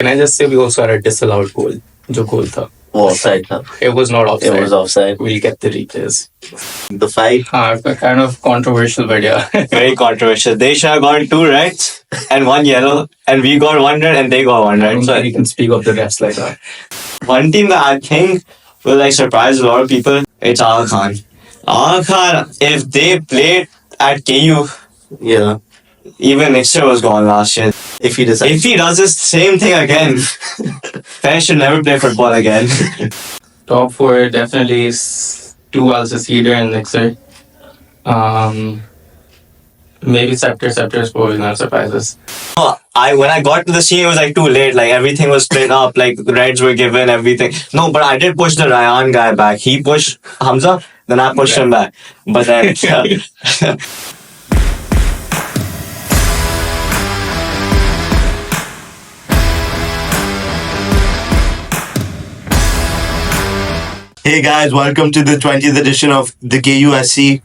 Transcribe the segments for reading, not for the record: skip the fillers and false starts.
Can I just say we also had a disallowed goal? जो goal था. Offside. Huh? It was not offside. It was offside. We'll get the replays. The fight. Kind of controversial, but yeah. Very controversial. They should have gotten 2 reds and 1 yellow, and we got 1 red and they got 1 I red. don't So think you can speak of the refs like that. one team that I think will like surprise a lot of people, it's Al Khan. Al Khan, if they played at KU, Yeah. even Nixer was gone last year. If he decides. If he does the same thing again, fans should never play football again. Top 4 definitely is 2 also Cedar and Nixer. Maybe Scepter. Scepter is probably not surprises. When I got to the scene, it was like too late. Like everything was split up. Like reds were given, everything. No, but I did push the Ryan guy back. He pushed Hamza, then I pushed him back. But then. Hey guys, welcome to the 20th edition of the KUSC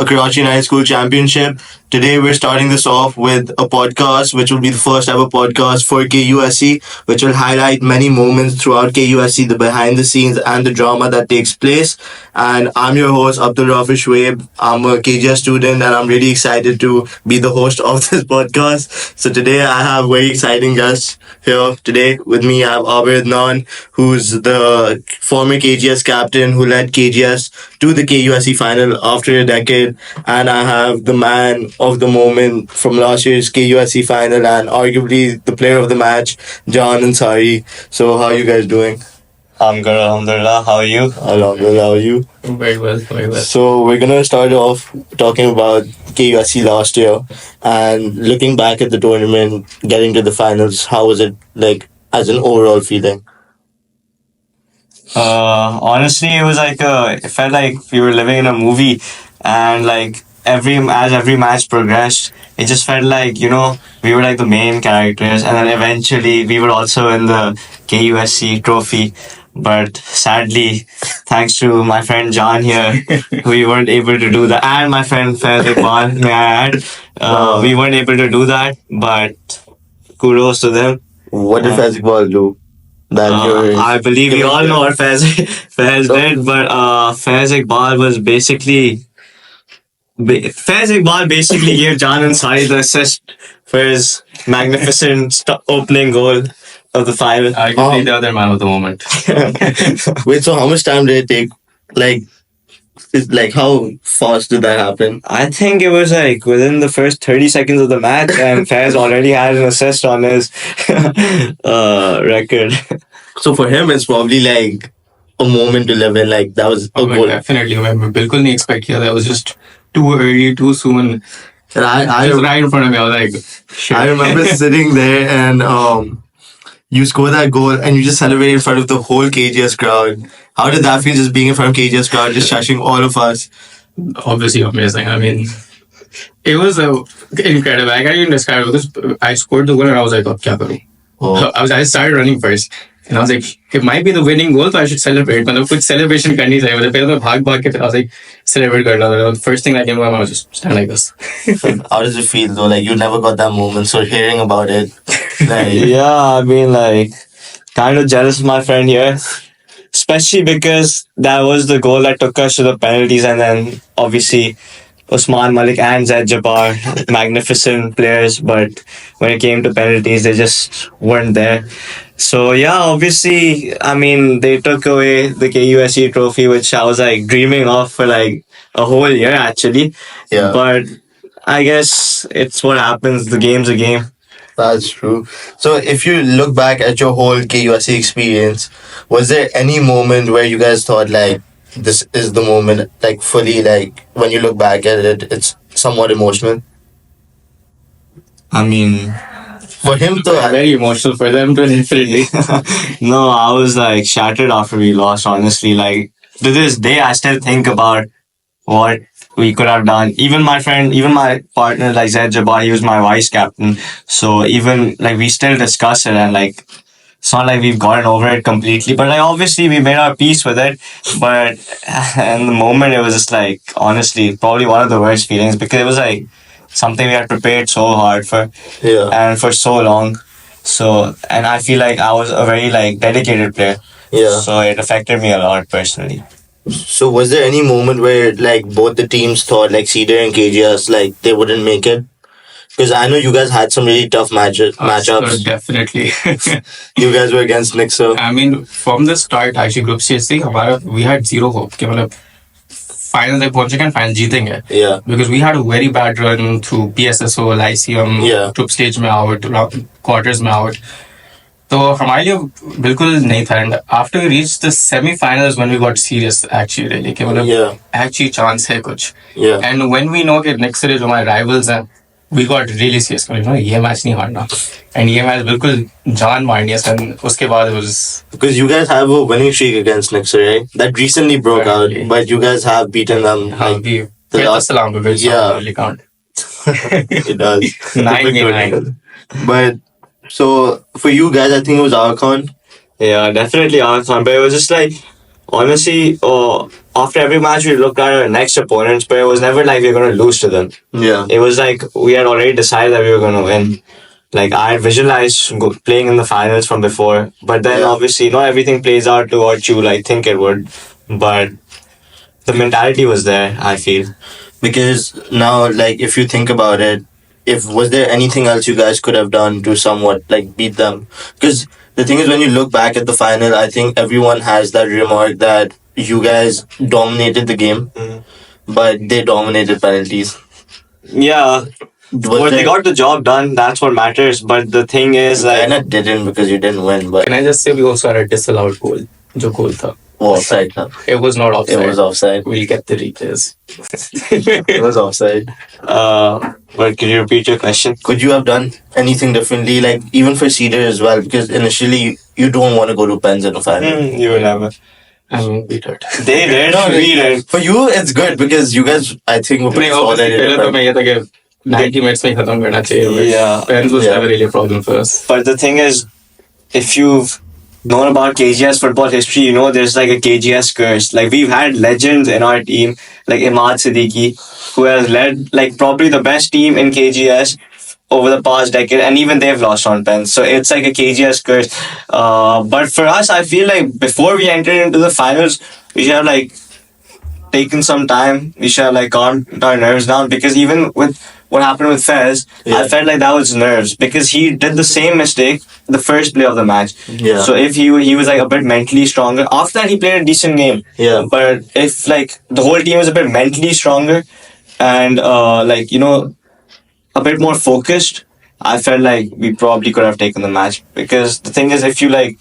Karachi United School Championship. Today we're starting this off with a podcast, which will be the first ever podcast for KUSC, which will highlight many moments throughout KUSC, the behind the scenes and the drama that takes place. And I'm your host, Abdul Rafay Shoaib. I'm a KGS student and I'm really excited to be the host of this podcast. So today I have very exciting guests here. Today with me I have Aabir Adnan, who's the former KGS captain who led KGS to the KUSC final after a decade. And I have the man of the moment from last year's KUSC final and arguably the player of the match, Jan Ansari. So how are you guys doing? I'm good, alhamdulillah. How are you? Alhamdulillah, how are you? Very well, very well. So we're gonna start off talking about KUSC last year and looking back at the tournament, getting to the finals. How was it like as an overall feeling? Honestly, it was like it felt like we were living in a movie, and like as every match progressed, it just felt like we were like the main characters, and then eventually we were also in the KUSC trophy. But sadly, thanks to my friend John here, we weren't able to do that, and my friend Faiz Iqbal, may I add, we weren't able to do that. But kudos to them. What did Faiz Iqbal do? I believe we all know what Faiz did, but Faiz Iqbal was basically. Faiz Iqbal basically gave Jan Ansari the assist for his magnificent opening goal of the final. Arguably the other man of the moment. Wait, so how much time did it take? How fast did that happen? I think it was like within the first 30 seconds of the match, and Faiz already had an assist on his record. So for him, it's probably like a moment to live in. Like that was a goal. Definitely. I बिल्कुल नहीं expect किया. That was just too early, too soon. And I Just right in front of me. I was like, shit. I remember sitting there and you score that goal and you just celebrate in front of the whole KGS crowd. How did that feel, just being in front of KGS crowd, just shushing all of us? Obviously amazing. I mean, it was incredible. I can't even describe it because I scored the goal and I was like, oh, क्या करूँ? I started running first. And I was like, it might be the winning goal, so I should celebrate. मतलब कुछ celebration करनी चाहिए. मतलब फिर मैं भाग के I was like, celebrate कर रहा था. First thing that came to my mind was just stand like this. How does it feel though? Like you never got that moment, so hearing about it, like Yeah, I mean, like, kind of jealous of my friend here. Especially because that was the goal that took us to the penalties, and then obviously Usman Malik and Zaid Jabbar, magnificent players, but when it came to penalties, they just weren't there. So yeah, obviously, I mean, they took away the KUSC trophy, which I was like dreaming of for like a whole year actually. Yeah. But I guess it's what happens. The game's a game. that's true. So if you look back at your whole KUSC experience, was there any moment where you guys thought like this is the moment, like fully, like when you look back at it, it's somewhat emotional? I mean, For him to Very emotional for them, definitely. no, I was like shattered after we lost, honestly. Like, to this day, I still think about what we could have done. Even my partner, like Zaid Jabbar, he was my vice captain. So even, like, we still discuss it, and like, it's not like we've gotten over it completely, but like, obviously we made our peace with it. But in the moment, it was just like, honestly, probably one of the worst feelings, because it was like something we had prepared so hard for yeah. and for so long. So, and I feel like I was a very like dedicated player. Yeah. So it affected me a lot personally. So was there any moment where like both the teams thought like Cedar and KGS like they wouldn't make it? Because I know you guys had some really tough matchups. Definitely. You guys were against Nixo. I mean, from the start, actually, group stage से we had zero hope कि मतलब final तक पहुंचेंगे and final जीतेंगे. Yeah. Because we had a very bad run through PSSO, ICM, Yeah. group stage में out, quarters में out. तो हमारे लिए बिल्कुल नहीं था. And after we reached the semi-finals when we got serious actually really कि मतलब Yeah. actually chance है कुछ. Yeah. And when we know कि next series हमारे rivals हैं, we got really serious. ये match नहीं हारना. And ये match बिल्कुल जान मारनी है. And उसके बाद it was Because you guys have a winning streak against Nixo, right? That recently broke out, Right. but you guys have beaten them. Like, we the last- salam Yeah. really count. it does. 9-9. But so for you guys, I think it was Archon. Yeah, definitely Hassan. But it was just like, honestly, after every match we looked at our next opponents, but it was never like we were going to lose to them. Yeah. It was like we had already decided that we were going to win. Like I had visualized playing in the finals from before, but then Yeah. obviously not everything plays out to what you like think it would. But the mentality was there, I feel. Because now, like, if you think about it, if was there anything else you guys could have done to somewhat like beat them? Because the thing is, when you look back at the final, I think everyone has that remark that you guys dominated the game, but they dominated penalties. Yeah, but they got the job done. That's what matters. But the thing is, like, China didn't because you didn't win, but Can I just say we also had a disallowed goal? जो goal था. offside. It was not offside. It was offside. We'll get the replays. It was offside. but can you repeat your question? Could you have done anything differently, like even for Cedar as well? Because initially you don't want to go to pens in a final. You will never. I mean, we did. They did. We did. For you, it's good because you guys, I think, were pretty नहीं, solid. obviously, पहले तो मैं ये था कि 90 minutes में ही खत्म करना चाहिए. Yeah. Pens was Yeah. never really a problem for us. But the thing is, if you've known about KGS football history, you know there's like a KGS curse. Like we've had legends in our team, like Imad Siddiqui, who has led like probably the best team in KGS over the past decade, and even they've lost on pens. So it's like a KGS curse. But for us, I feel like before we entered into the finals, we should have like taken some time. We should have like calmed our nerves down, because even with what happened with Fez, Yeah. I felt like that was nerves, because he did the same mistake the first play of the match. Yeah. So if he was like a bit mentally stronger, after that he played a decent game. Yeah. But if like the whole team was a bit mentally stronger and like you know a bit more focused, I felt like we probably could have taken the match. Because the thing is, if you like,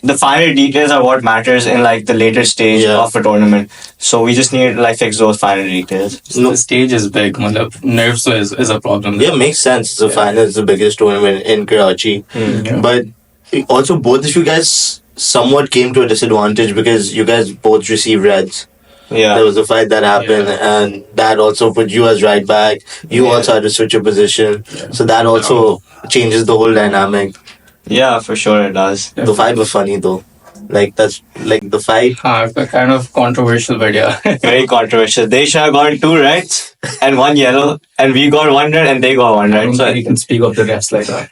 the finer details are what matters in like the later stage Yeah. of a tournament. So we just need to like fix those finer details. No, the stage is big. मतलब nerves is a problem. Yeah, makes sense. The final is the biggest tournament in Karachi. Yeah. But also, both of you guys somewhat came to a disadvantage because you guys both received reds. Yeah. There was a fight that happened, Yeah. and that also put you as right back. You Yeah. also had to switch your position. So that also changes the whole dynamic. Yeah, for sure it does. The fight was funny though. Like, that's like the fight. Kind of controversial, but yeah. Very controversial. They should have gotten 2 reds and 1 yellow, and we got 1 red and they got 1 I red. don't So think you can speak of the refs like that.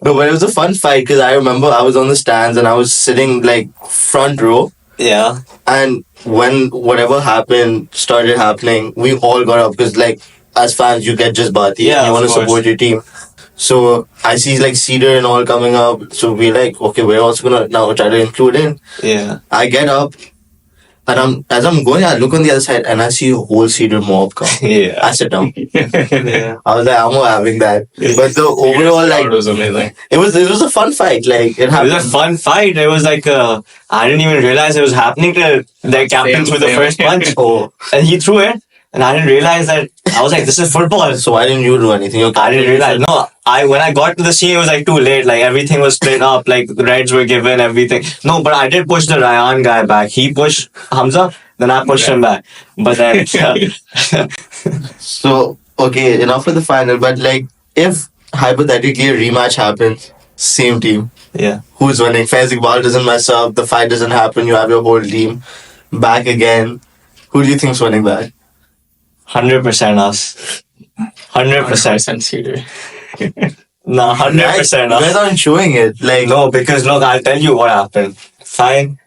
No, but it was a fun fight because I remember I was on the stands and I was sitting like front row. yeah. And when whatever happened started happening, we all got up because, like, as fans, you get just bati. Yeah, you want of to course. support your team. So I see like Cedar and all coming up. So we're like, okay, we're also gonna now try to include in. Yeah. I get up, and as I'm going, I look on the other side and I see a whole Cedar mob come. Yeah. I sit down. Yeah. I was like, I'm not having that. But the overall, It like, was amazing. it was a fun fight. Like, it It happened. was a fun fight. It was like I didn't even realize it was happening to their captain through the same. first punch. Oh, And he threw it, and I didn't realize that. I was like, this is football. so why didn't you do anything? Your I didn't captain- realize. No, when I got to the scene, it was like too late. Like everything was split up. Like the reds were given, everything. No, but I did push the Ryan guy back. He pushed Hamza, then I pushed him back. But then, So, okay, enough for the final. But, like, if hypothetically a rematch happens, same team, yeah, who's winning? Faiz Iqbal doesn't mess up, the fight doesn't happen, you have your whole team back again. Who do you think's winning that? 100% us. 100%. Cedar. No, 100%. You guys aren't showing it. Like, No, because look, I'll tell you what happened. Fine.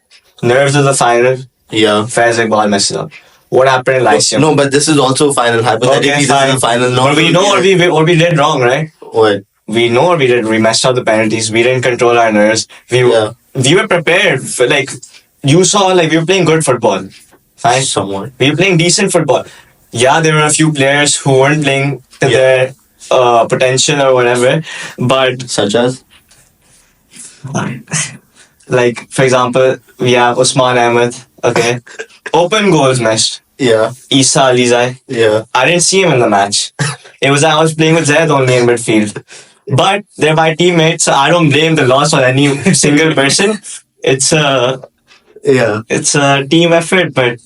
Nerves of the final. yeah. Fairs ball messes up. What happened in Lyceum? No, but this is also final. Hypothetically, Okay, this fine. is the final. No, But we know what we did wrong, right? What? We know what we did. We messed up the penalties. We didn't control our nerves. We were prepared for, like, you saw, like, we were playing good football. Fine. Somewhat. We were playing decent football. Yeah, there were a few players who weren't playing to their potential or whatever, but Such as? like, for example, we have Usman Ahmed. Okay, open goals missed. Yeah. Isa Alizai. Yeah. I didn't see him in the match. It was I was playing with Zaid only in midfield. But they're my teammates, so I don't blame the loss on any single person. It's a team effort, but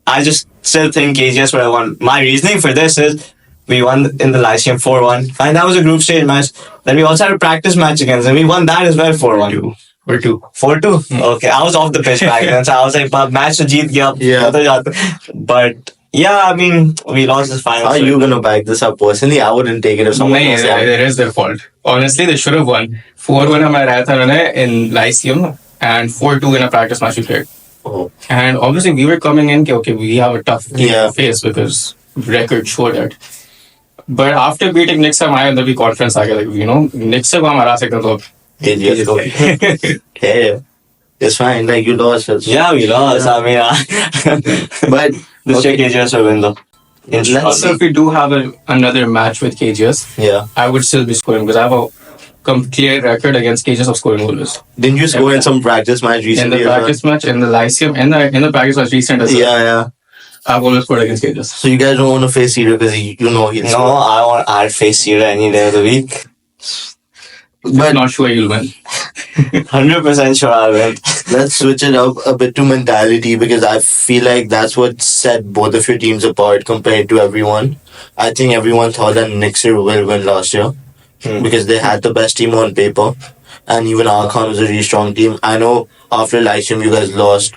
I just still think KGS would have won. My reasoning for this is we won in the Lyceum 4-1. Fine, that was a group stage match. Then we also had a practice match against them. We won that as well 4-1. 4-2. 4-2? Okay, I was off the pitch back then, so I was like, match to jeet gaya. Yeah. But yeah, I mean, we lost this final. How are you gonna back this up personally? I wouldn't take it if someone No, else it is their fault. Honestly, they should have won. 4-1 हमारा आया था उन्होंने in Lyceum and 4-2 in a practice match we played. Oh. And obviously we were coming in, okay, we have a tough game Yeah. to face because record showed it. But after beating Nixa, my अंदर भी confidence आ गया, like, you know, Nixa को हम हरा सकते हैं तो KGS go. Yeah. It's fine. Like, you lost. Yeah, we lost. I mean, But this year KGS will win though. So if we do have another match with KGS, yeah. I would still be scoring because I have a clear record against KGS of scoring goals. Didn't you score in some practice match In recently? the practice match, in the Lyceum, in the practice match recent as well, Yeah. I've always scored against KGS. So you guys don't want to face Cedar because you know he'll No, score. I'd face Cedar any day of the week. But not sure you'll win. 100% sure I'll win. Let's switch it up a bit to mentality because I feel like that's what set both of your teams apart compared to everyone. I think everyone thought that Nixer will win last year because they had the best team on paper, and even Arkan was a really strong team. I know after Lyceum you guys lost,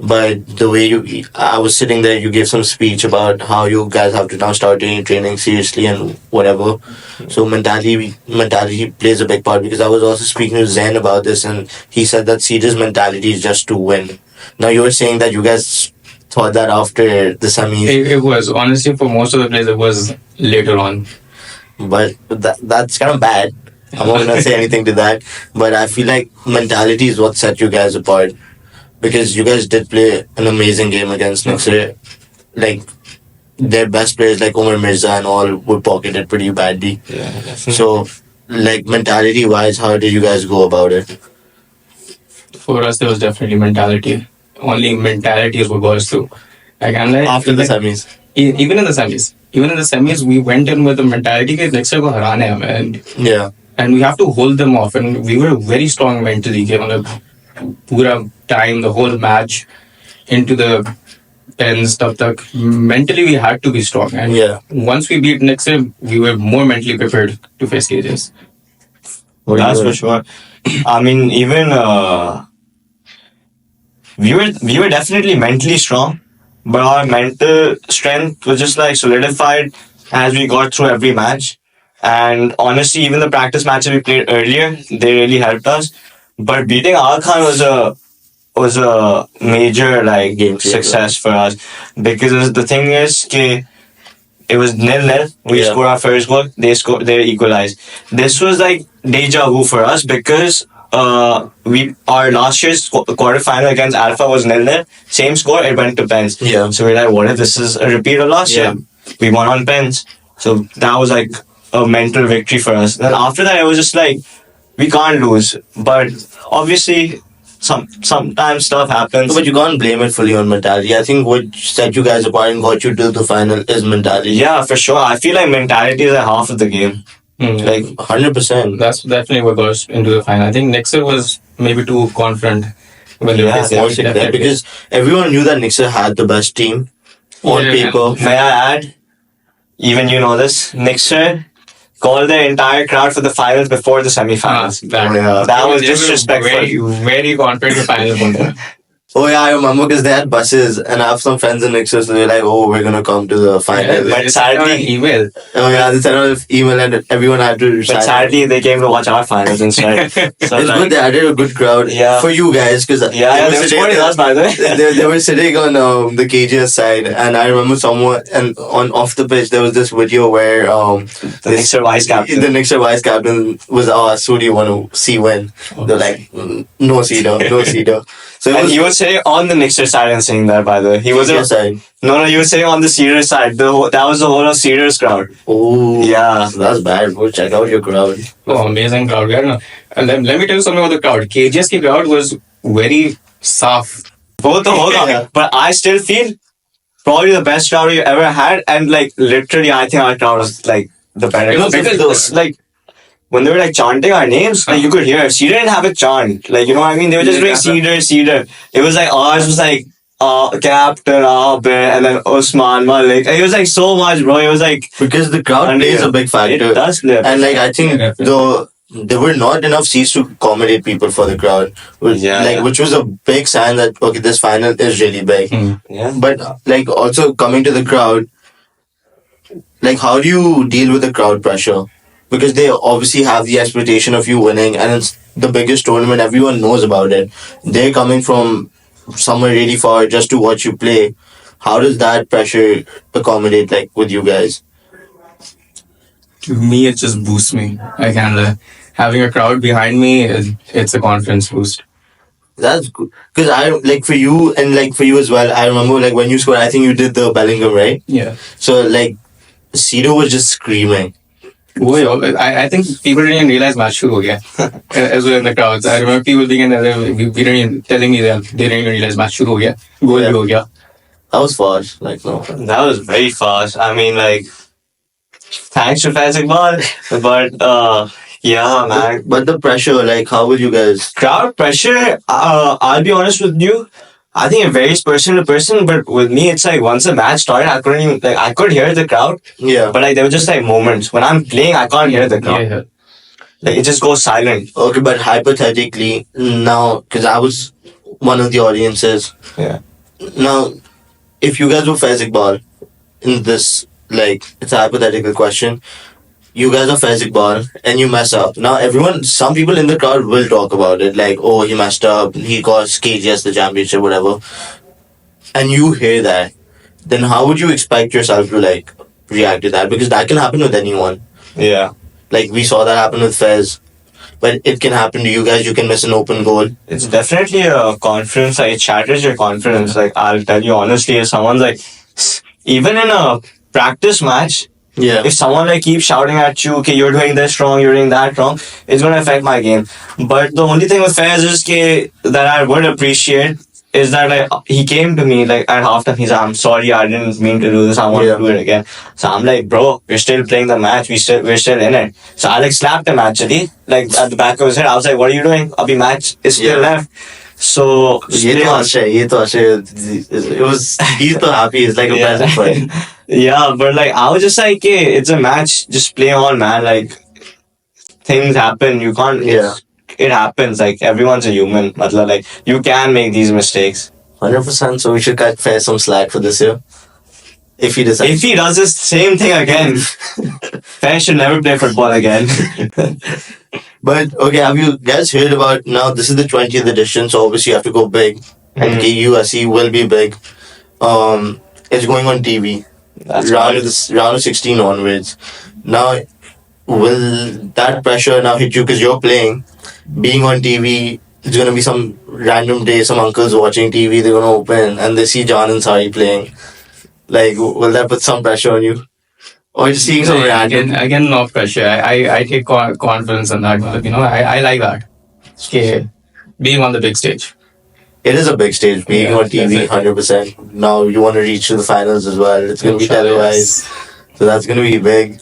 but the way I was sitting there, you gave some speech about how you guys have to now start training seriously and whatever. So mentality plays a big part because I was also speaking to Zen about this, and he said that Cedar's mentality is just to win. Now you were saying that you guys thought that after the semis, It was honestly for most of the players. It was later on. but that's kind of bad. I'm not gonna say anything to that, but I feel like mentality is what set you guys apart. Because you guys did play an amazing game against Nixer. Like, their best players like Umar Mirza and all were pocketed pretty badly. Yeah, definitely. So, like, mentality-wise, how did you guys go about it? For us, there was definitely mentality. Only mentality is what got us through. Like, I'm like, After the semis. Even in the semis, we went in with the mentality that next year go harane hai hame, Yeah. and we have to hold them off. And we were very strong mentally. Pura time, the whole match, into the ends, stuff. Mentally, we had to be strong. And once we beat Nixon, we were more mentally prepared to face KJs. That's for sure. I mean, even we were definitely mentally strong, but our mental strength was just like solidified as we got through every match. And honestly, even the practice matches we played earlier, they really helped us. But beating Arkan was a major like Game changer. success for us because the thing is, it was 0-0. We scored our first goal. They equalized. This was like deja vu for us because our last year's quarterfinal against Alpha was 0-0. Same score. It went to pens. Yeah. So we're like, what if this is a repeat of last year? We won on pens. So that was like a mental victory for us. Then after that, it was just like we can't lose. But obviously, sometimes stuff happens. But you can't blame it fully on mentality. I think what set you guys apart and got you to the final is mentality. Yeah, for sure. I feel like mentality is like half of the game. Like 100%. That's definitely what got us into the final. I think Nixer was maybe too confident when they faced that because everyone knew that Nixer had the best team on paper. May I add? Even you know this. Nixer called the entire crowd for the finals before the semi-finals. That was disrespectful. Very, very confident the finals. Oh yeah, I remember because they had buses, and I have some friends in Nixon, so they're like, "Oh, we're gonna come to the final." But They sent out an sadly, email. Oh yeah, they sent out an email, and everyone had to. but sign up. sadly, they came to watch our finals instead. So It's like, good. They added a good crowd. Yeah. For you guys, because yeah, they were supporting us, by the way. they were sitting on the KGS side, and I remember someone and on off the pitch there was this video where The Knicks are vice captain. the Knicks vice captain was asked, "Who do you want to see win?" They're like, "No Cedar, no Cedar." So And he was sitting on the Knicks side and saying that, by the way. He wasn't. KGS side. No, he was sitting on the Cedar side. That was the whole of Cedar's crowd. Oh Yeah. so that's bad. Go check out your crowd. Oh, amazing crowd. Yeah, and let me tell you something about the crowd. KGS ki crowd was very soft. Both the whole crowd. Yeah. But I still feel probably the best crowd you ever had. And like literally, I think our crowd was like the better. You know, Because because- like when they were like chanting our names, like you could hear. Cedar didn't have a chant. Like, you know what I mean? They were just doing Cedar, Cedar. It was like ours was like Captain Aabir and then Usman Malik. It was like so much, bro. It was like Because the crowd unreal. plays a big factor. It does play a big And like I think Yeah, there were not enough seats to accommodate people for the crowd. Yeah. Which was a big sign that okay, this final is really big. Yeah. But like also coming to the crowd, like how do you deal with the crowd pressure? Because they obviously have the expectation of you winning, and it's the biggest tournament. Everyone knows about it. They're coming from somewhere really far just to watch you play. How does that pressure accommodate like with you guys? To me, it just boosts me. I can't. Having a crowd behind me, it's a confidence boost. That's good. Because I like for you and like for you as well. I remember like when you scored, I think you did the Bellingham, right? Yeah. So like, Cedar was just screaming. I think people didn't even realize match shoot ho gaya. As well in the crowds. I remember people being we didn't even telling me that they didn't even realize match shoot ho gaya. Goal Yeah. bhi ho gaya. That was fast. Like no. That was very fast. I mean, like, thanks to Ball. But, yeah, man. But the pressure, like, how will you guys? Crowd pressure, I'll be honest with you. I think it varies person to person, but with me, it's like once the match started, I couldn't even, like, I could hear the crowd, Yeah. but like, there were just like moments. When I'm playing, I can't hear the crowd. Yeah. Like, it just goes silent. Okay, but hypothetically, now, because I was one of the audiences. Yeah. Now, if you guys were Fezzik Ball in this, like, it's a hypothetical question. You guys are Fezzik Ball and you mess up. Now, some people in the crowd will talk about it, like, oh, he messed up, he cost KGS the championship, whatever. And you hear that. Then how would you expect yourself to, like, react to that? Because that can happen with anyone. Yeah. Like, we saw that happen with Fez. But it can happen to you guys. You can miss an open goal. It's definitely a confidence. Like, it shatters your confidence. Like, I'll tell you honestly, if someone's like, even in a practice match, Yeah. if someone like keeps shouting at you, okay, you're doing this wrong, you're doing that wrong, it's gonna affect my game. But the only thing with Faiz is that I would appreciate is that like he came to me like at halftime. He's like, I'm sorry, I didn't mean to do this. I want to do it again. So I'm like, bro, we're still playing the match. We're still in it. So I like slapped him actually, like at the back of his head. I was like, what are you doing? Abhi match is still left. So ये तो आशय it was he's so happy. It's like a present for him. Yeah, but like I was just like, hey, it's a match. Just play on, man. Like things happen. You can't. It happens. Like everyone's a human. Matlab, like you can make these mistakes. 100%. So we should cut Fair some slack for this year. If he decides. If he does the same thing again, Fair should never play football again. But okay, have you guys heard about now? This is the 20th edition, so obviously you have to go big, and KUSC will be big. It's going on TV. That's round of 16 onwards. Now, will that pressure now hit you because you're playing, being on TV? It's gonna be some random day, some uncles watching TV. They're gonna open and they see Jan Ansari playing. Like, will that put some pressure on you? Or just seeing some random? Again, no pressure. I take confidence in that. You know, I like that. Okay, being on the big stage. It is a big stage, being on TV, 100%. Now you want to reach to the finals as well. It's going to be televised. So that's going to be big.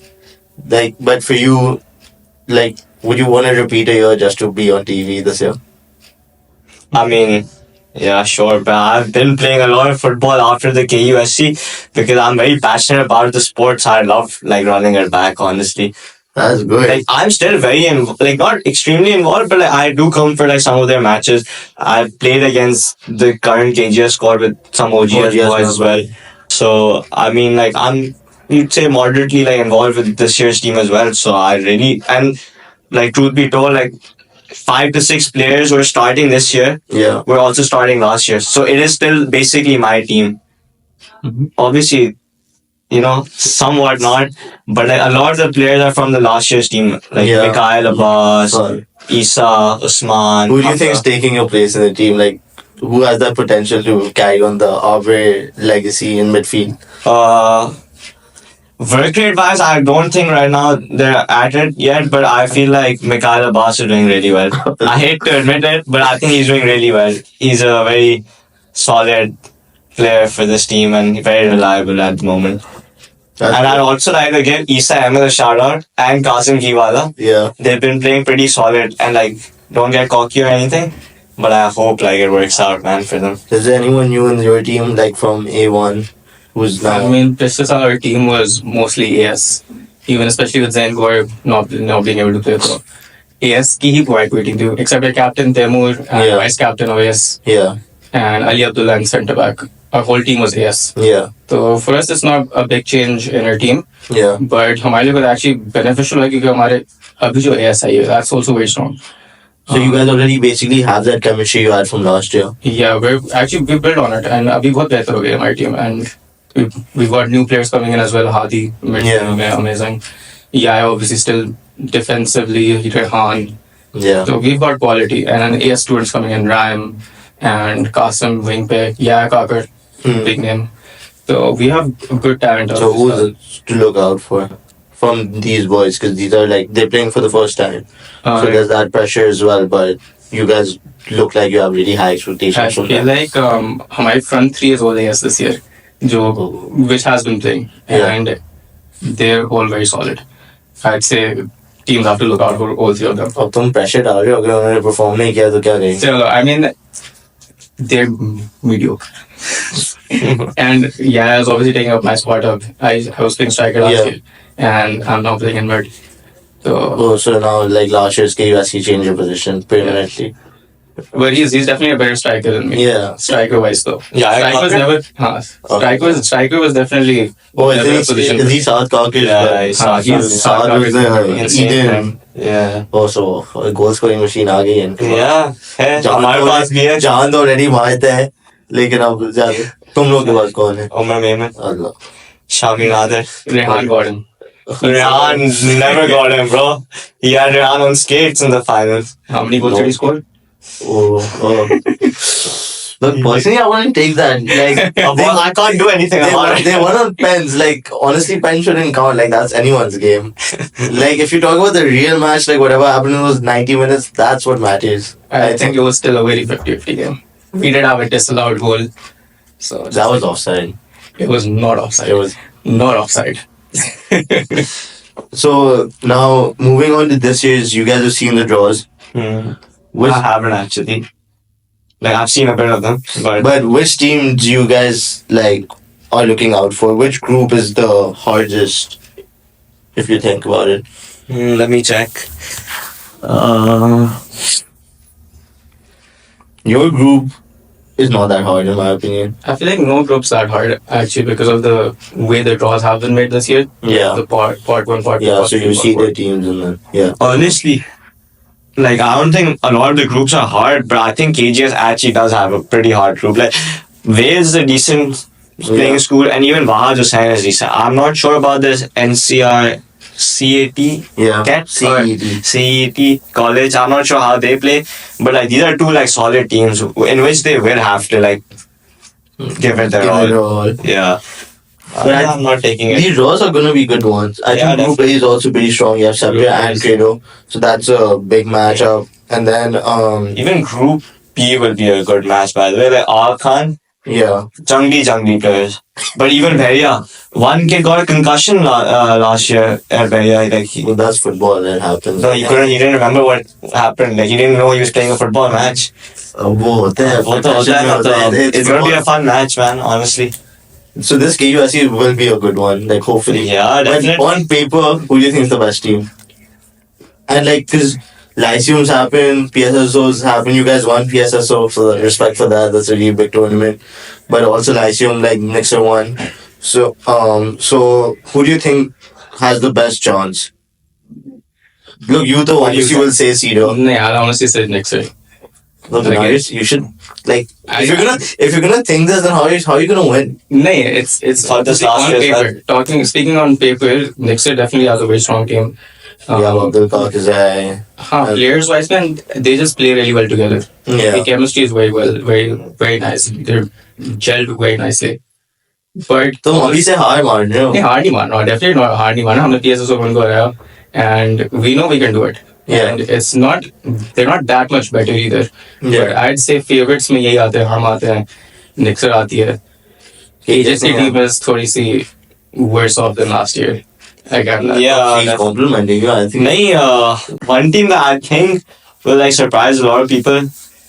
Like, but for you, like, would you want to repeat a year just to be on TV this year? I mean, yeah, sure, but I've been playing a lot of football after the KUSC because I'm very passionate about the sports. I love like running it back, honestly. That's good. Like I'm still very like not extremely involved, but like I do come for like some of their matches. I played against the current KGS squad with some OGS boys as well. So I mean, like I'm you'd say moderately like involved with this year's team as well. So I really and like truth be told, like 5 to 6 players who are starting this year Yeah. were also starting last year. So it is still basically my team. Obviously, you know, somewhat not, but like a lot of the players are from the last year's team, like Yeah. Mikhail Abbas, Fun. Isa, Usman. Who do you think is taking your place in the team? Like, who has that potential to carry on the Aabir legacy in midfield? Work rate wise, I don't think right now they're at it yet, but I feel like Mikhail Abbas is doing really well. I hate to admit it, but I think he's doing really well. He's a very solid player for this team and very reliable at the moment. And I'd also like to give Isa Ahmed a shout out and Qasim Kiwala. Yeah. They've been playing pretty solid and like don't get cocky or anything, but I hope like it works out, man, for them. Is there anyone new in your team, like from A1, who's now? I mean, Pistis, our team was mostly AS, even especially with Zain Gaur not being able to play. So AS की ही provide कोई team थी, except our captain Temur and Yeah. vice captain of AS Yeah. and Ali Abdullah and centre back. Our whole team was AS. Yeah. So for us, it's not a big change in our team, Yeah. but हमारे लिए वो actually beneficial है क्योंकि हमारे अभी जो AS है, that's also very strong. So you guys already basically have that chemistry you had from last year. Yeah, we built on it, and अभी बहुत बेहतर हो गई हमारी team, and we've got new players coming in as well. Hadi, amazing. Yeah, obviously still defensively, Rehan. Yeah. So we've got quality, and then AS students coming in, Ram and Qasim wing pick, yeah, Kakar, big name. So we have good talent. So who's it to look out for from these boys? Because these are like they're playing for the first time, so there's that pressure as well. But you guys look like you have really high expectations from them. Like my front three is all AS this year, which has been playing, and they're all very solid. I'd say teams have to look out for all three of them. अब तुम pressure डाल रहे हो अगर उन्होंने perform नहीं किया तो क्या करेंगे? So I mean, they're mediocre. And yeah, I was obviously taking up my spot up. I was playing striker last year, and I'm now playing in mid. So now like last year's KUSC changed your position permanently. But he's definitely a better striker than me. Yeah. Striker wise though. Yeah, striker was definitely is he South Caucasus? Yeah, he's South Caucasus. Eden. Yeah. Also, goal scoring machine आ गई है इनके पास. Yeah. है हमारे पास भी है. जान तो already मारते हैं, लेकिन अब ज्यादा तुम लोग के पास कौन है? Umar Mehmet. Allah. Shami Nader. Rehan Gordon. Rehan never got him, bro. He had Rehan on skates in the finals. How many goals did he score? Oh. Look, personally, I wouldn't take that. Like, I can't do anything about it. They won on pens. Like, honestly, pens shouldn't count. Like, that's anyone's game. Like, if you talk about the real match, like, whatever happened in those 90 minutes, that's what matters. I think it was still a very 50-50 game. We did have a disallowed goal. So that was offside. It was not offside. It was not offside. So, now, moving on to this year's, you guys have seen the draws. I haven't actually. Like, I've seen a bit of them. But which team do you guys, like, are looking out for? Which group is the hardest, if you think about it? Let me check. Your group is not that hard, in my opinion. I feel like no group's that hard, actually, because of the way the draws have been made this year. Yeah. The part one, part two. Yeah, part so three, you part see four. the teams and then, yeah. Honestly, like, I don't think a lot of the groups are hard, but I think KGS actually does have a pretty hard group. Like, Way is a decent playing school, and even Wahad Hussain is decent. I'm not sure about this NCR CAT. Yeah. CAT? CET. College. I'm not sure how they play, but like these are two like solid teams in which they will have to like give it their all. Yeah. But I'm not taking it. These draws are going to be good ones. I think Group A is also pretty strong. You have Sabria and Credo. So that's a big matchup. And then... even Group B will be a good match, by the way. Like R Khan. Yeah. Jungly players. But even Bhaiya. One kid got a concussion last year at Bhaiya. Like, well, that's football. That happens. No, he didn't remember what happened. Like, he didn't know he was playing a football match. It's going to be a fun match, man, honestly. So this KUSC will be a good one, like hopefully. Yeah, definitely. But on paper, who do you think is the best team? And like, because Lyceums happen, PSSOs happen. You guys won PSSO, so respect for that. That's a really big tournament. But also Lyceum, like Nixer won. So who do you think has the best chance? Look, you though What do you obviously will say Cedar. Yeah, I'll honestly say Nixer. Look, Like, Areesh, you should like I- if you're gonna think this, then how are you gonna win? No, it's Thought this last on year as paper. Speaking on paper, Nixer definitely has a very strong team. Yeah, Abdul Rafay. Players wise, man, they just play really well together. Yeah. The chemistry is very nice. They're gelled very nicely. But तो अभी से हार मान रहे हो. नहीं हार नहीं मारना definitely not हार नहीं मारना हमने PSSO वन को हराया and we know we can do it. Yeah. And it's not they're not that much better either. Yeah. But I'd say favorites में यही आते हैं हम आते हैं Nixer आती है. AJ's team is थोड़ी सी worse off than last year. Again, Yeah. She's complimenting you. I think. Nahi, one team that I think will like surprise a lot of people.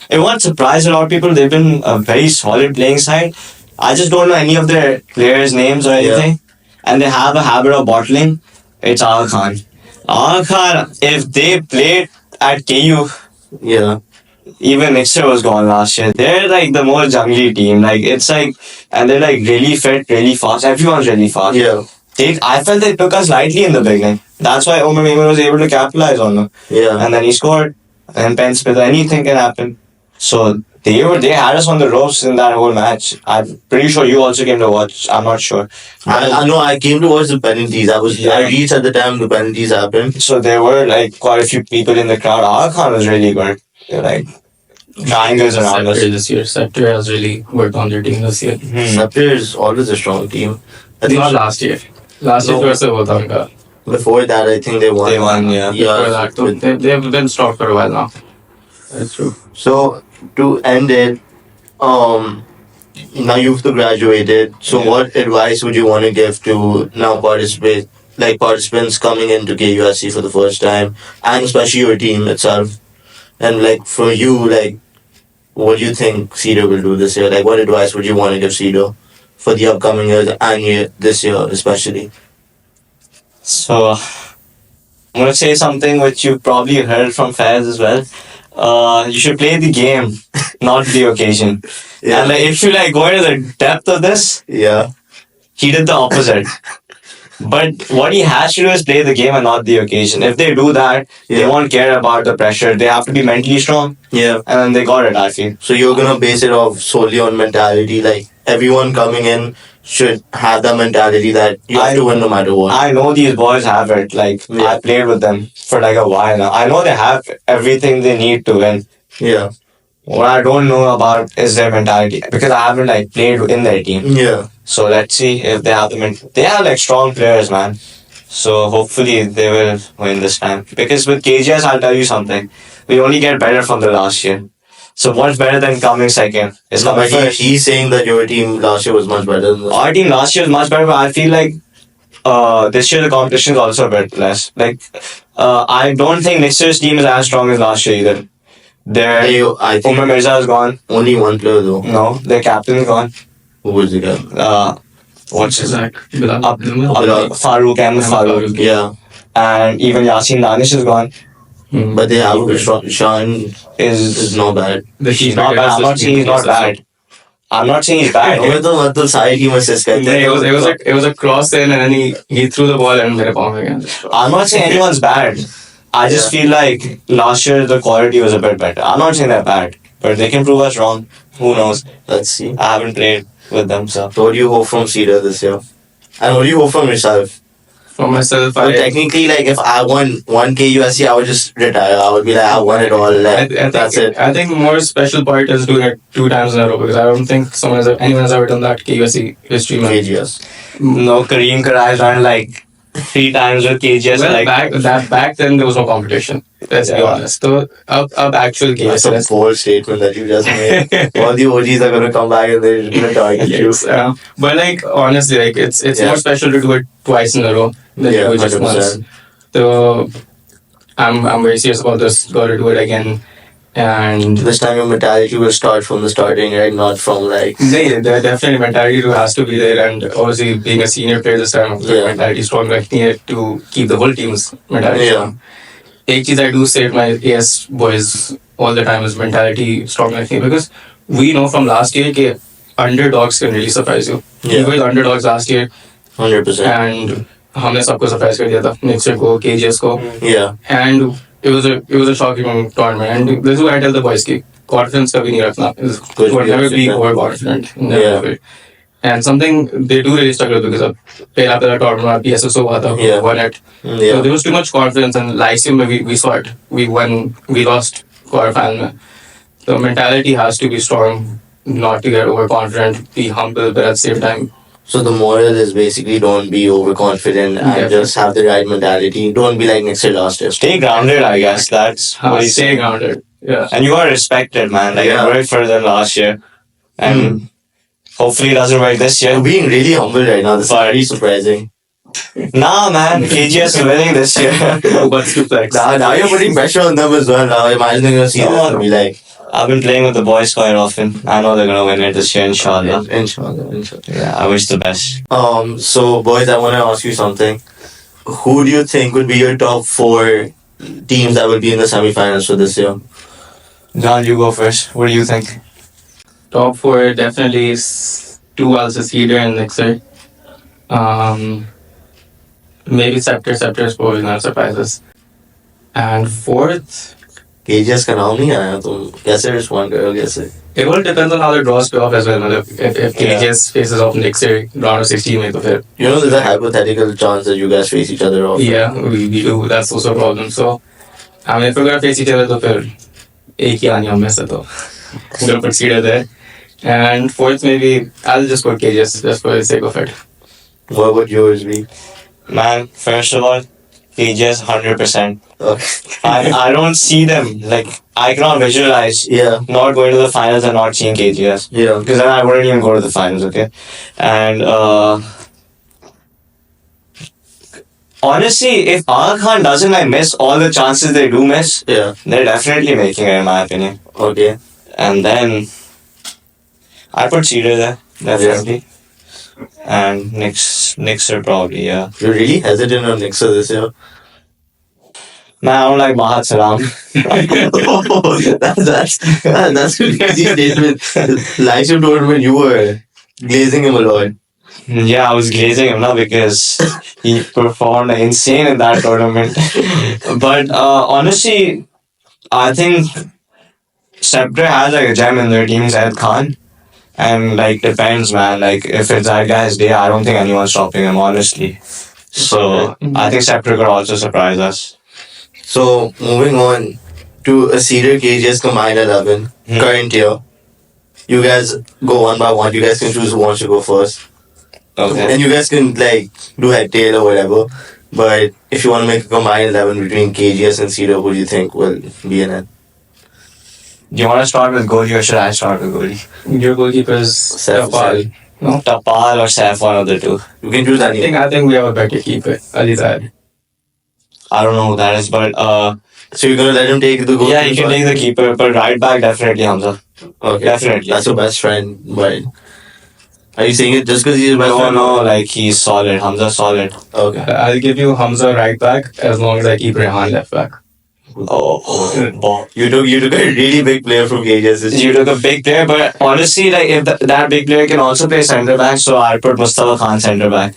It won't surprise a lot of people. They've been a very solid playing side. I just don't know any of their players' names or anything. And they have a habit of bottling. It's Aga Khan. Aga Khan, if they played at KU, Yeah. even Nixer was gone last year. They're like the most jungly team. Like it's like, and they're like really fit, really fast. Everyone's really fast. Yeah. I felt they took us lightly in the beginning. That's why Umar Maimun was able to capitalize on them. Yeah. And then he scored. And Penn Smith, anything can happen. So they had us on the ropes in that whole match. I'm pretty sure you also came to watch. I'm not sure. I know. I came to watch the penalties. I reached at the time the penalties happened. So there were like quite a few people in the crowd. Aga Khan was really good. They're like triangles around us. Scepter this year. Scepter has really worked on their team this year. Scepter is always a strong team. I think Not last year. Last year was a उनका. before that, I think they won. They won, yeah. Before that, too, they've been strong for a while now. That's true. So to end it, now you've graduated. So Yeah. what advice would you want to give to now participants coming into KUSC for the first time, and especially your team itself? And like for you, like what do you think Cedar will do this year? Like what advice would you want to give Cedar for the upcoming years and this year especially? So I'm gonna say something which you probably heard from fans as well. You should play the game, not the occasion. Yeah. And like, if you like go into the depth of this, Yeah. he did the opposite. But what he has to do is play the game and not the occasion. If they do that, they Yeah. won't care about the pressure. They have to be mentally strong, Yeah. and then they got it. I feel. So you're gonna base it off solely on mentality. Like everyone coming in should have that mentality that you have to win no matter what. I know these boys have it. Like Yeah. I played with them for like a while now. I know they have everything they need to win. Yeah. What I don't know about is their mentality because I haven't like played in their team. Yeah. So let's see if they have they have like strong players, man. So hopefully they will win this time. Because with KGS, I'll tell you something. We only get better from the last year. So what's better than coming second? It's No, coming but first. he's saying that your team last year was much better than this. Our team last year was much better, but I feel like this year the competition is also a bit less. Like I don't think next year's team is as strong as last year either. Their I think Umar Mirza is gone. only one player though. No, their captain is gone. Who was the guy? What's his name? Zach? Bilal? Farouk and Farouk. Yeah. And even Yasin Danish is gone. But they have a strong Sean is not bad. He's not bad. I'm not saying he's not bad. I'm not saying he's bad. हमें तो मतलब सारी team assist करते हैं. It was a cross in and then he threw the ball and मेरे पाँव में गया. I'm not saying anyone's bad. I just feel like last year the quality was a bit better. I'm not saying they're bad, but they can prove us wrong. Who knows? Let's see. I haven't played with them, so. So what do you hope from Cedar this year? And what do you hope from yourself? For myself, Well, technically, like if I won one KUSC, I would just retire. I would be like, I won it all. Like, that's it. I think the more special part is doing it 2 times in a row because I don't think anyone has ever done that KUSC history. Man. KGS. No, Kareem Karai run like 3 times with KGS. Well, like, back then there was no competition. Let's be honest. So up actual That's KUSC. a bold statement that you just made. All the OGs are gonna come back and they're gonna target you. Yes, but like honestly, like it's Yeah. more special to do it twice in a row than Yeah, to do it just 100%. once. So I'm very serious about this. Got to do it again, and This time your mentality will start from the starting, right? Not from like. the definitely mentality has to be there, and obviously being a senior player this time, the Yeah. mentality strong. Like need to keep the whole team's mentality Yeah. strong. एक चीज I do say to my AS boys all the time is mentality strong like because we know from last year that underdogs can really surprise you. Yeah. We were the underdogs last year 100%. and हमने सबको surprise कर दिया था. Next year को KGS को. Yeah. And it was a shocking tournament. And this is what I tell the boys ki confidence कभी नहीं रखना. Could Would be never be upset. overconfident. Never Yeah. ever. And something they do really struggle because of पहला tournament PSSO हुआ था. Yeah. Won it. So Yeah. there was too much confidence and Lyceum we saw it. We won. We lost quarterfinal. में. The mentality has to be strong, not to get overconfident. Be humble, but at the same time. So the moral is basically don't be overconfident and Yeah. just have the right mentality. Don't be like next year last year. Stay grounded, I guess. That's what he's Stay saying. grounded. Yeah. And you are respected, man. Like, Yeah. it worked for them last year. And hopefully it doesn't work this year. You're being really humble right now. This is But- very surprising. Nah, man. KGS is winning this year. What's to flex? Now you're putting pressure on them as well. Now imagining your season No. will be like, I've been playing with the boys quite often. I know they're gonna win it this year, inshallah. inshallah. Yeah, I wish the best. So boys, I want to ask you something. Who do you think would be your top 4 teams that will be in the semi-finals for this year? John, you go first. What do you think? Top 4 definitely is 2 also Cedar and Nixer. Maybe Scepter is probably not surprises. And 4th, KGS का नाम नहीं आया तो कैसे respond करोगे ऐसे? it all depends on how the draws play off as well. If KGS faces off Nixer round of 16 में तो फिर You know, there's a hypothetical chance that you guys face each other off. yeah we do. That's also a problem. So I mean if we're gonna face each other तो फिर एक ही आनी हमें से तो I'm gonna put Cedar there. And 4th maybe I'll just put KGS just for the sake of it. What would yours be? Man, first of all, KGS 100%. Okay. I don't see them. Like, I cannot visualize Yeah. not going to the finals and not seeing KGS. Yeah. Because then I wouldn't even go to the finals, okay? And honestly, if Aga Khan doesn't like miss all the chances they do miss, Yeah. they're definitely making it in my opinion. Okay. And then I put Cedar there, definitely. And Nixer probably, yeah. You're really hesitant on Nixer this year. Man, I don't like Mahat Salam. That's a crazy statement. Lyceum tournament, you were glazing him a lot. Yeah, I was glazing him now because he performed insane in that tournament. But honestly, I think Scepter has like a gem in their team, Zaid Khan. And like depends, man. Like if it's that guy's day, I don't think anyone's stopping him, honestly. So I think Scepter could also surprise us. So moving on to a Cedar KGS combined 11 current year. You guys go one by one. You guys can choose who wants to go first, Okay. and you guys can like do head tail or whatever. But if you want to make a combined 11 between KGS and Cedar, who do you think will be in it? Do you want to start with goalie or should I start with goalie? Your goalkeeper is Tapal. No? Tapal or Saif, one of the two. You can choose any. I think we have a better keeper. Alizad. I don't know who that is, but So you're gonna let him take the goal? yeah, he can take the keeper, but right back definitely Hamza. Okay, Definitely. That's your best friend, but are you saying it just because he's your best No, friend? no, like he's solid. Hamza's solid. Okay. I'll give you Hamza right back as long as I keep Rehan left back. Oh, You took a really big player from KGS. this you year. took a big player, but honestly, like if that big player can also play centre back, so I'd put Mustafa Khan centre back.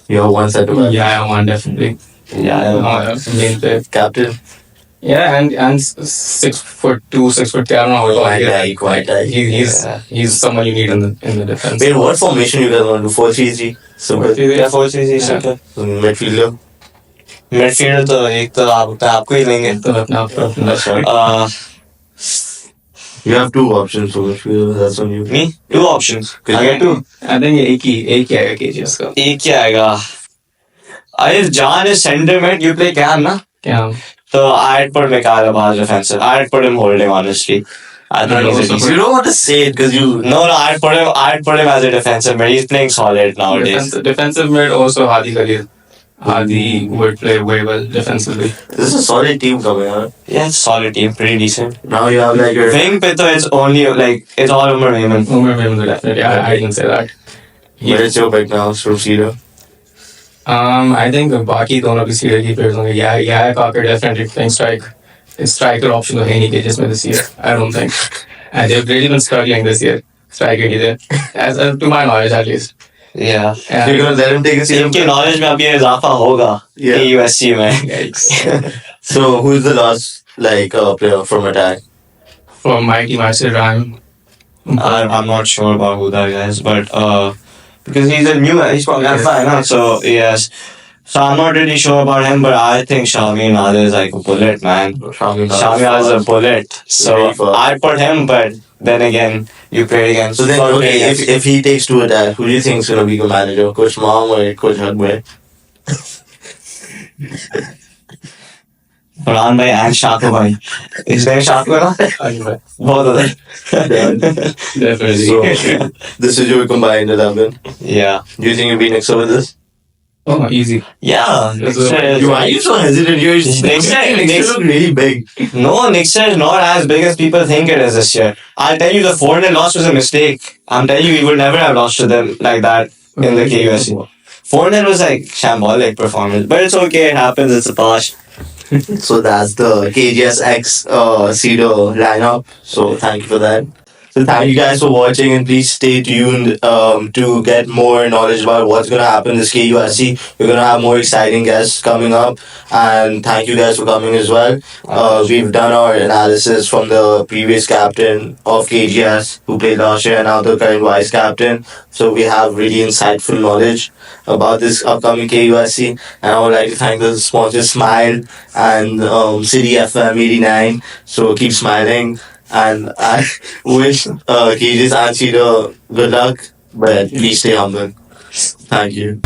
You have one centre back. Yeah, I want definitely. Yeah, Main player. Captain. Yeah, and 6'2", 6'3". I don't know how tall Quite high. He's someone you need in the defense. Wait, what formation you guys want to do? 4-3-3? Simple. yeah, 4-3-3 simple. Midfielder. Midfielder तो एक तो आपको ही लेंगे. तो अपना You have two options for midfielder. That's on you. Me? Two options. I get two. I think एक ही आएगा KGS का. एक क्या आएगा? If Jan is centre mid, you play Cam, na? क्या? So I'd put Mikhail as defensive. I'd put him holding, honestly. I think he's a You decent. don't want to say it because you. No, I'd put him as a defensive mid. He's playing solid nowadays. Defensive mid also Hadi Khalil. Hadi would play very well defensively. This is a solid team coming out. Yeah, it's solid team, pretty decent. Now you have like your. Wing Pito, it's only like it's all Umar Mayman. Umar Mayman definitely. I didn't say that. But it's your pick now, from Cedar. I think बाकी दोनों भी सीधे keepers होंगे. Yeah, Cocker definitely playing striker option तो है नहीं कि जिसमें this year. I don't think. And they've really been struggling this year. Striker की there, as to my knowledge at least. Yeah. You're gonna let him take a seat. इनके knowledge में अभी इजाफा होगा Yeah. KUSC में. Yikes. So who's the last player from attack? From my team, I say Ryan. I'm not sure about who that guy is, but because he's from Alpha, no? So yes. So I'm not really sure about him, but I think Shami Nada is like a bullet, man. Shami Nada is a bullet. So I put him, but then again, you play against. So then, okay, if he takes to attack, who do you think is gonna be the manager? Coach Mom or Coach Hugway? Farhan bhai and Shaku bhai. His name Shaku, na? Both of them. Definitely. So this is your combined 11. Yeah. Do you think you'll be next over this? Oh, easy. Yeah. Why are you so hesitant? Next look really big. No, Nixon is not as big as people think it is this year. I'll tell you, the 4-0 loss was a mistake. I'm telling you, we would never have lost to them like that in the KUSC. 4-0 was like shambolic performance, but it's okay. It happens. It's a pass. So that's the KGSX Cedar lineup. So thank you for that. So thank you guys for watching, and please stay tuned to get more knowledge about what's gonna happen this KUSC. We're gonna have more exciting guests coming up, and thank you guys for coming as well. We've done our analysis from the previous captain of KGS who played last year and now the current vice captain. So we have really insightful knowledge about this upcoming KUSC, and I would like to thank the sponsors Smile and City FM 89. So keep smiling. And I wish KJ's and Cedar good luck, but please stay humble. Thank you.